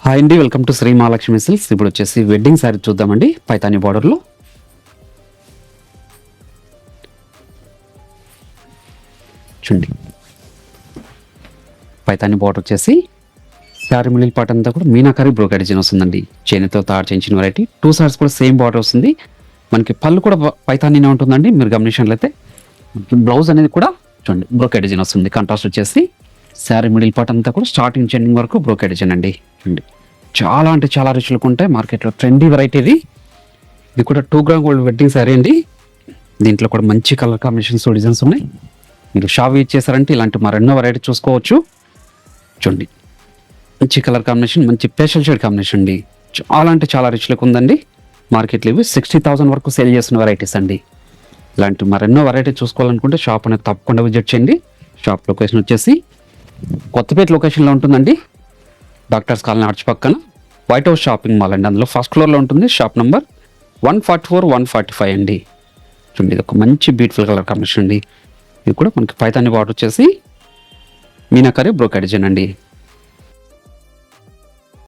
Hi అండి, welcome to Shri Mahalakshmi silks. ఇప్పుడు వచ్చేసి వెడ్డింగ్ శారీ చూద్దామండి. పైతాని బార్డర్లో చూడండి. పైతాని బార్డర్ వచ్చేసి శారీ మిడిల్ పార్ట్ అంతా కూడా మీనాకారి బ్రోకెట్ డిజైన్ వస్తుందండి. చేనితో తయారు చేయించిన వెరైటీ. 2 సైడ్స్ కూడా సేమ్ బార్డర్ వస్తుంది. మనకి పళ్ళు కూడా పైతానినే ఉంటుందండి. మీరు గమనించినట్లయితే బ్లౌజ్ అనేది కూడా చూడండి బ్రోకెట్ డిజైన్ వస్తుంది. కాంట్రాస్ట్ వచ్చేసి శారీ మిడిల్ పార్ట్ అంతా కూడా స్టార్టింగ్ ఎండింగ్ వరకు బ్రోకెట్ డిజైన్ అండి. చూడండి, చాలా అంటే చాలా రిచ్లకు ఉంటాయి. మార్కెట్లో ట్రెండీ వెరైటీ ఇది కూడా 2 గ్రామ్ గోల్డ్ వెడ్డింగ్ శారీ అండి. దీంట్లో కూడా మంచి కలర్ కాంబినేషన్స్ డిజైన్స్ ఉన్నాయి. మీరు షాప్ యూజ్ చేశారంటే ఇలాంటి మరెన్నో వెరైటీ చూసుకోవచ్చు. చూడండి, మంచి కలర్ కాంబినేషన్, మంచి పేషల్ షేడ్ కాంబినేషన్ అండి. చాలా అంటే చాలా రిచ్లకు ఉందండి. మార్కెట్లో ఇవి 60,000 వరకు సేల్ చేస్తున్న వెరైటీస్ అండి. ఇలాంటి మరెన్నో వెరైటీ చూసుకోవాలనుకుంటే షాప్ అనేది తప్పకుండా విజిట్ చేయండి. షాప్ లొకేషన్ వచ్చేసి కొత్తపేట లొకేషన్లో ఉంటుందండి. డాక్టర్స్ కాలనీ ఆర్చ్ పక్కన వైట్ హౌస్ షాపింగ్ మాల్ అండి. అందులో ఫస్ట్ ఫ్లోర్లో ఉంటుంది. షాప్ నెంబర్ 144, 145 అండి. చూడండి, ఇది ఒక మంచి బ్యూటిఫుల్ కలర్ కాంబినేషన్ అండి. ఇది కూడా మనకి పైతాని బార్డర్ వచ్చేసి మీనాకారి బ్రోకెట్ డిజైన్ అండి.